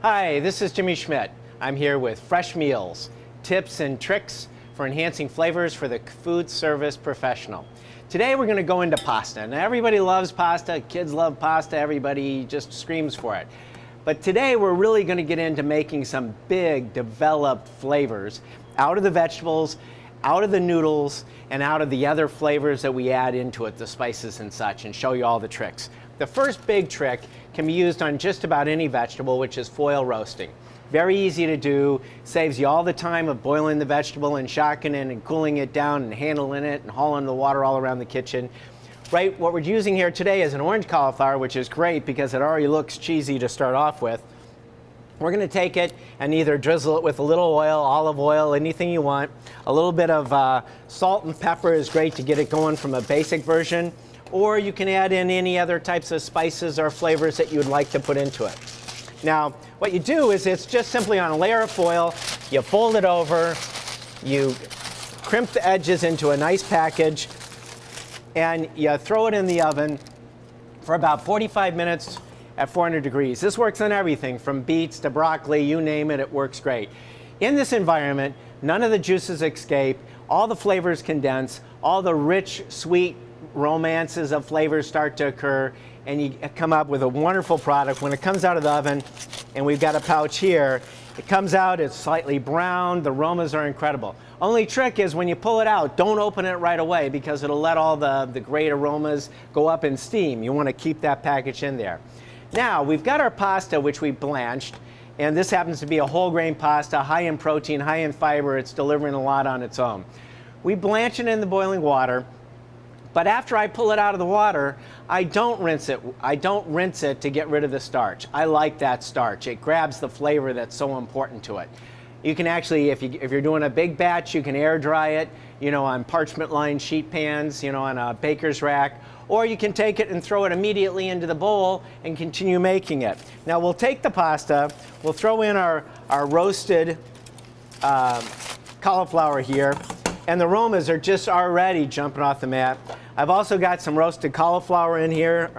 Hi, this is Jimmy Schmidt. I'm here with Fresh Meals, tips and tricks for enhancing flavors for the food service professional. Today we're going to go into pasta. Now everybody loves pasta, kids love pasta, everybody just screams for it. But today we're really going to get into making some big developed flavors out of the vegetables, out of the noodles, and out of the other flavors that we add into it, the spices and such, and show you all the tricks. The first big trick can be used on just about any vegetable, which is foil roasting. Very easy to do, saves you all the time of boiling the vegetable and shocking it and cooling it down and handling it and hauling the water all around the kitchen. Right, what we're using here today is an orange cauliflower, which is great because it already looks cheesy to start off with. We're going to take it and either drizzle it with a little oil, olive oil, anything you want. A little bit of salt and pepper is great to get it going from a basic version. Or you can add in any other types of spices or flavors that you would like to put into it. Now, what you do is it's just simply on a layer of foil, you fold it over, you crimp the edges into a nice package, and you throw it in the oven for about 45 minutes at 400 degrees. This works on everything from beets to broccoli, you name it, it works great. In this environment, none of the juices escape, all the flavors condense, all the rich, sweet romances of flavors start to occur, and you come up with a wonderful product. When it comes out of the oven, and we've got a pouch here, it comes out, it's slightly brown, the aromas are incredible. Only trick is when you pull it out, don't open it right away because it'll let all the great aromas go up in steam. You want to keep that package in there. Now, we've got our pasta, which we blanched, and this happens to be a whole grain pasta, high in protein, high in fiber. It's delivering a lot on its own. We blanch it in the boiling water, but after I pull it out of the water, I don't rinse it. I don't rinse it to get rid of the starch. I like that starch. It grabs the flavor that's so important to it. You can actually, if you're doing a big batch, you can air dry it, on parchment-lined sheet pans, on a baker's rack, or you can take it and throw it immediately into the bowl and continue making it. Now we'll take the pasta, we'll throw in our roasted cauliflower here, and the aromas are just already jumping off the mat. I've also got some roasted cauliflower in here,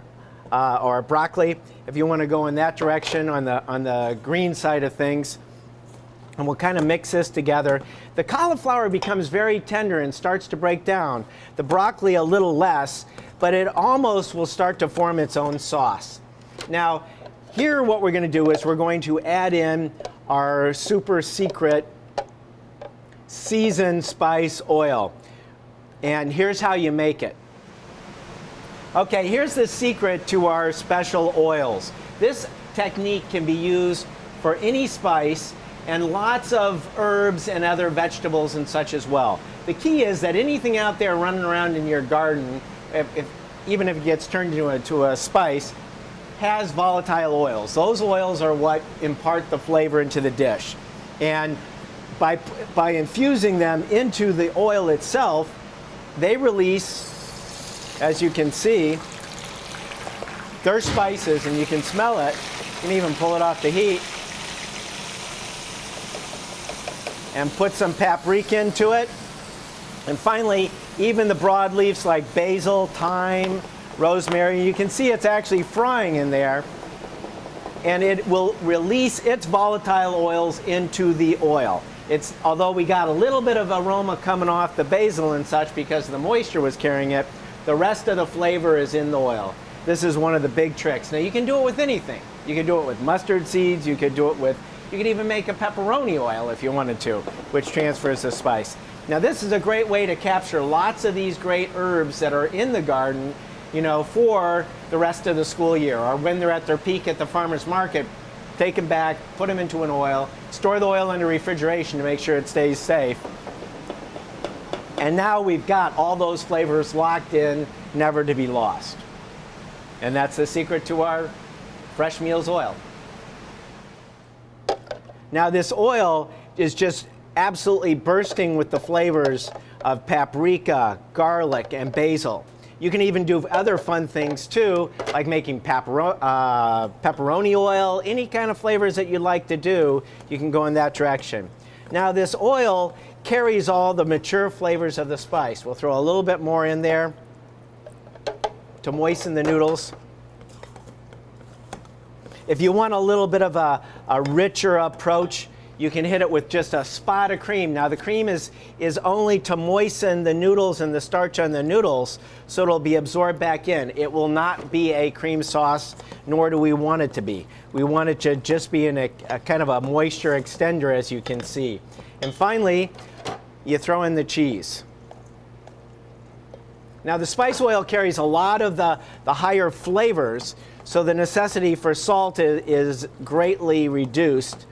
or broccoli, if you want to go in that direction on the green side of things. And we'll kind of mix this together. The cauliflower becomes very tender and starts to break down. The broccoli a little less, but it almost will start to form its own sauce. Now, here what we're going to do is we're going to add in our super secret seasoned spice oil. And here's how you make it. Okay, here's the secret to our special oils. This technique can be used for any spice and lots of herbs and other vegetables and such as well. The key is that anything out there running around in your garden, even if it gets turned into a spice, has volatile oils. Those oils are what impart the flavor into the dish. And by infusing them into the oil itself, they release, as you can see, their spices, and you can smell it. You can even pull it off the heat and put some paprika into it. And finally, even the broadleafs like basil, thyme, rosemary, you can see it's actually frying in there, and it will release its volatile oils into the oil. Although we got a little bit of aroma coming off the basil and such because the moisture was carrying it, the rest of the flavor is in the oil. This is one of the big tricks. Now you can do it with anything. You can do it with mustard seeds, you could even make a pepperoni oil if you wanted to, which transfers the spice. Now this is a great way to capture lots of these great herbs that are in the garden, for the rest of the school year, or when they're at their peak at the farmer's market. Take them back, put them into an oil, store the oil under refrigeration to make sure it stays safe. And now we've got all those flavors locked in, never to be lost. And that's the secret to our Fresh Meals oil. Now this oil is just absolutely bursting with the flavors of paprika, garlic, and basil. You can even do other fun things too, like making pepperoni oil, any kind of flavors that you'd like to do, you can go in that direction. Now this oil carries all the mature flavors of the spice. We'll throw a little bit more in there to moisten the noodles. If you want a little bit of a richer approach, you can hit it with just a spot of cream. Now the cream is only to moisten the noodles and the starch on the noodles, so it'll be absorbed back in. It will not be a cream sauce, nor do we want it to be. We want it to just be in a kind of a moisture extender, as you can see. And finally, you throw in the cheese. Now the spice oil carries a lot of the higher flavors, so the necessity for salt is greatly reduced.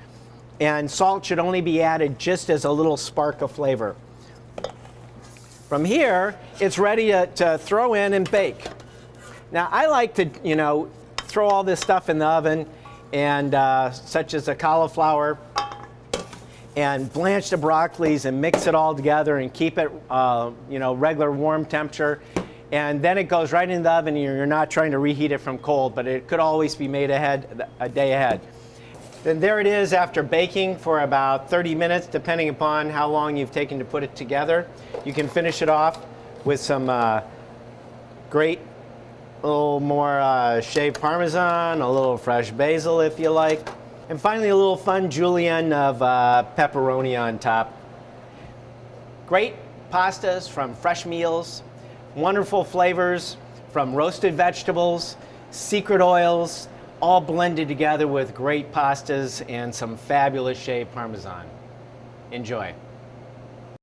And salt should only be added just as a little spark of flavor. From here, it's ready to throw in and bake. Now, I like to, throw all this stuff in the oven, and such as the cauliflower, and blanch the broccolis and mix it all together and keep it, regular warm temperature. And then it goes right in the oven, and you're not trying to reheat it from cold, but it could always be made a day ahead. Then there it is after baking for about 30 minutes, depending upon how long you've taken to put it together. You can finish it off with some great little more shaved Parmesan, a little fresh basil if you like, and finally a little fun julienne of pepperoni on top. Great pastas from Fresh Meals, wonderful flavors from roasted vegetables, secret oils, all blended together with great pastas and some fabulous shaved Parmesan. Enjoy.